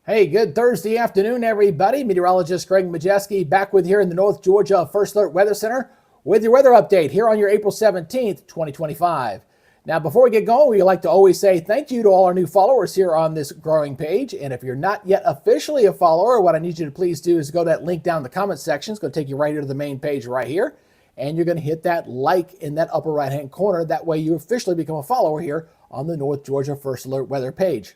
Hey, good Thursday afternoon, everybody. Meteorologist Greg Majeski back with you here in the North Georgia First Alert Weather Center with your weather update here on your April 17th, 2025. Now, before we get going, we like to always say thank you to all our new followers here on this growing page. And if you're not yet officially a follower, what I need you to please do is go to that link down in the comment section. It's going to take you right here to the main page right here. And you're going to hit that like in that upper right-hand corner. That way you officially become a follower here on the North Georgia First Alert Weather page.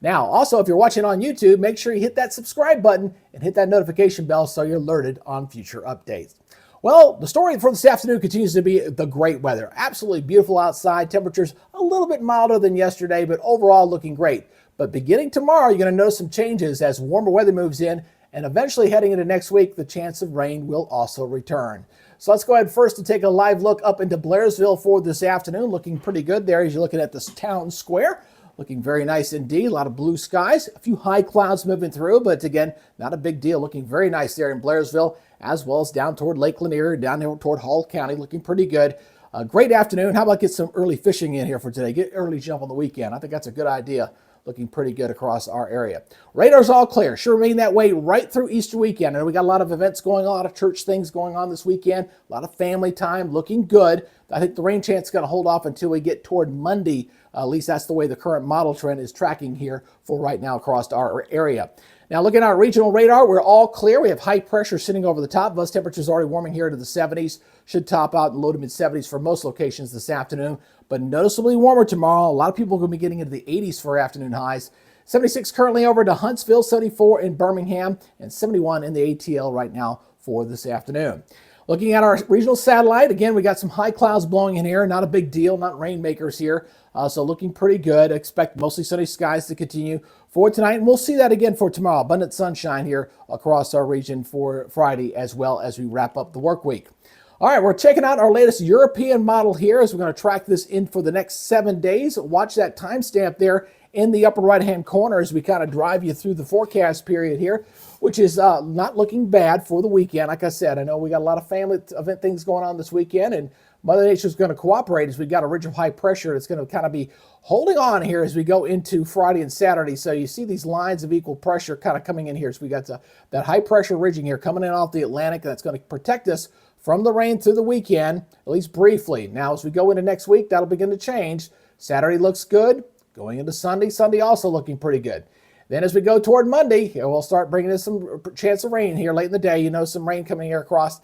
Now, also, if you're watching on YouTube, make sure you hit that subscribe button and hit that notification bell so you're alerted on future updates. Well, the story for this afternoon continues to be the great weather. Absolutely beautiful outside. Temperatures a little bit milder than yesterday, but overall looking great. But beginning tomorrow, you're going to notice some changes as warmer weather moves in, and eventually heading into next week, the chance of rain will also return. So let's go ahead first and take a live look up into Blairsville for this afternoon. Looking pretty good there as you're looking at this town square. Looking very nice indeed. A lot of blue skies, a few high clouds moving through, but again, not a big deal. Looking very nice there in Blairsville, as well as down toward Lake Lanier, down here toward Hall County. Looking pretty good. A great afternoon. How about get some early fishing in here for today? Get early jump on the weekend. I think that's a good idea. Looking pretty good across our area. Radar's all clear. Should remain that way right through Easter weekend. And we got a lot of events going on, a lot of church things going on this weekend, a lot of family time. Looking good. I think the rain chance is going to hold off until we get toward Monday. At least that's the way the current model trend is tracking here for right now across our area. Now, looking at our regional radar, we're all clear. We have high pressure sitting over the top. Those temperatures already warming here to the 70s. Should top out in low to mid 70s for most locations this afternoon, but noticeably warmer tomorrow. A lot of people are going to be getting into the 80s for afternoon highs. 76 currently over to Huntsville, 74 in Birmingham, and 71 in the ATL right now for this afternoon. Looking at our regional satellite, again, we got some high clouds blowing in here. Not a big deal, not rainmakers here. So looking pretty good. Expect mostly sunny skies to continue for tonight. And we'll see that again for tomorrow. Abundant sunshine here across our region for Friday as well as we wrap up the work week. All right, we're checking out our latest European model here as we're going to track this in for the next 7 days. Watch that timestamp there in the upper right-hand corner as we kind of drive you through the forecast period here, which is not looking bad for the weekend. Like I said, I know we got a lot of family event things going on this weekend, and Mother Nature is going to cooperate as we got a ridge of high pressure that's going to kind of be holding on here as we go into Friday and Saturday. So you see these lines of equal pressure kind of coming in here. So we got that high pressure ridging here coming in off the Atlantic, and that's going to protect us from the rain through the weekend, at least briefly. Now, as we go into next week, that'll begin to change. Saturday looks good. Going into Sunday also looking pretty good. Then as we go toward Monday, we'll start bringing in some chance of rain here late in the day. You know, some rain coming here across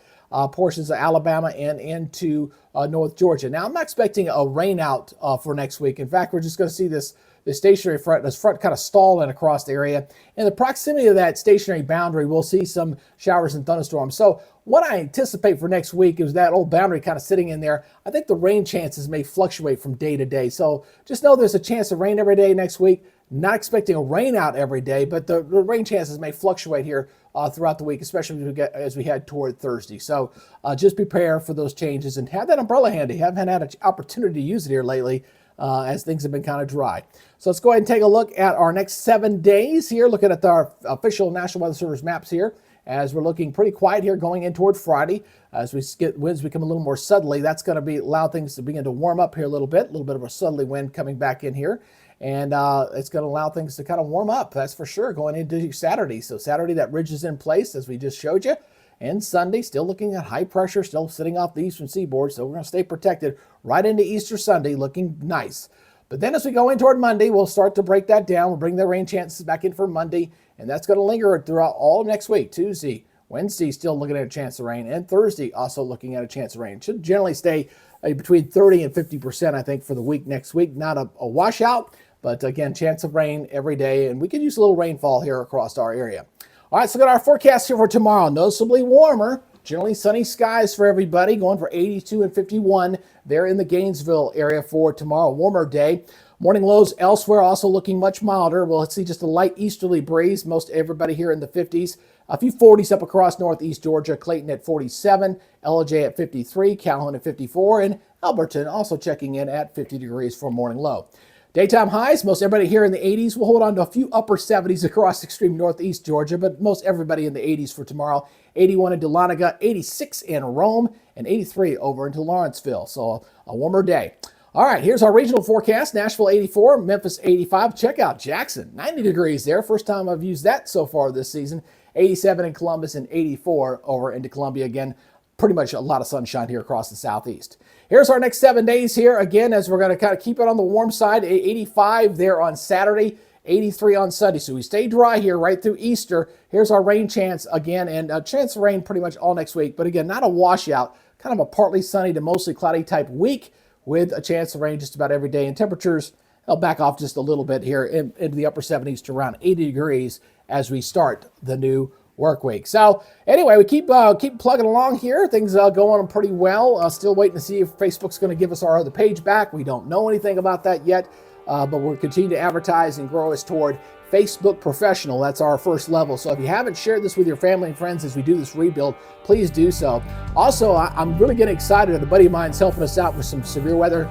portions of Alabama and into North Georgia. Now, I'm not expecting a rain out for next week. In fact, we're just going to see this stationary front, this front kind of stalling across the area. In the proximity of that stationary boundary, we'll see some showers and thunderstorms. So what I anticipate for next week is that old boundary kind of sitting in there. I think the rain chances may fluctuate from day to day. So just know there's a chance of rain every day next week. Not expecting a rain out every day, but the rain chances may fluctuate here throughout the week, especially as we head toward Thursday. So just prepare for those changes and have that umbrella handy. Haven't had an opportunity to use it here lately as things have been kind of dry. So let's go ahead and take a look at our next 7 days here, looking at our official National Weather Service maps here, as we're looking pretty quiet here going in toward Friday. As we get winds become a little more southerly, that's going to allow things to begin to warm up here a little bit of a southerly wind coming back in here. And it's going to allow things to kind of warm up, that's for sure, going into Saturday. So Saturday, that ridge is in place, as we just showed you. And Sunday, still looking at high pressure, still sitting off the eastern seaboard. So we're going to stay protected right into Easter Sunday, looking nice. But then as we go in toward Monday, we'll start to break that down. We'll bring the rain chances back in for Monday. And that's going to linger throughout all of next week. Tuesday, Wednesday, still looking at a chance of rain. And Thursday, also looking at a chance of rain. Should generally stay between 30 and 50%, I think, for the week next week. Not a washout, but again, chance of rain every day. And we could use a little rainfall here across our area. All right, so look at our forecast here for tomorrow. Noticeably warmer. Generally sunny skies for everybody, going for 82 and 51 there in the Gainesville area for tomorrow. Warmer day. Morning lows elsewhere also looking much milder. Well, let's see just a light easterly breeze. Most everybody here in the 50s. A few 40s up across northeast Georgia. Clayton at 47, LJ at 53, Calhoun at 54, and Alberton also checking in at 50 degrees for morning low. Daytime highs, most everybody here in the 80s. We'll hold on to a few upper 70s across extreme northeast Georgia, but most everybody in the 80s for tomorrow. 81 in Dahlonega, 86 in Rome, and 83 over into Lawrenceville. So a warmer day. All right, here's our regional forecast. Nashville 84, Memphis 85. Check out Jackson, 90 degrees there. First time I've used that so far this season. 87 in Columbus and 84 over into Columbia again. Pretty much a lot of sunshine here across the southeast. Here's our next 7 days here again, as we're going to kind of keep it on the warm side. 85 there on Saturday, 83 on Sunday. So we stay dry here right through Easter. Here's our rain chance again, and a chance of rain pretty much all next week. But again, not a washout, kind of a partly sunny to mostly cloudy type week with a chance of rain just about every day. And temperatures, they'll back off just a little bit here into the upper 70s to around 80 degrees as we start the new work week. So anyway, we keep plugging along here. Things going on pretty well. Still waiting to see if Facebook's going to give us our other page back. We don't know anything about that yet, but we're continuing to advertise and grow us toward Facebook Professional. That's our first level. So if you haven't shared this with your family and friends as we do this rebuild, please do so. Also, I'm really getting excited. A buddy of mine's helping us out with some severe weather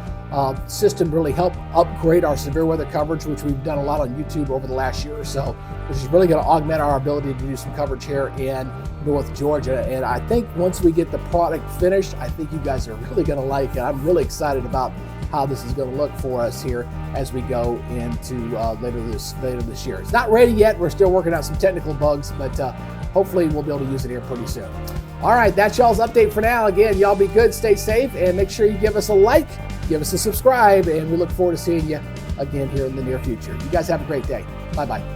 system to really help upgrade our severe weather coverage, which we've done a lot on YouTube over the last year or so, which is really going to augment our ability to do some coverage here in North Georgia. And I think once we get the product finished, I think you guys are really going to like it. I'm really excited about how this is going to look for us here as we go into later this year. It's not ready yet. We're still working out some technical bugs, but hopefully we'll be able to use it here pretty soon. All right, that's y'all's update for now. Again, y'all be good, stay safe, and make sure you give us a like, give us a subscribe, and we look forward to seeing you again here in the near future. You guys have a great day. Bye-bye.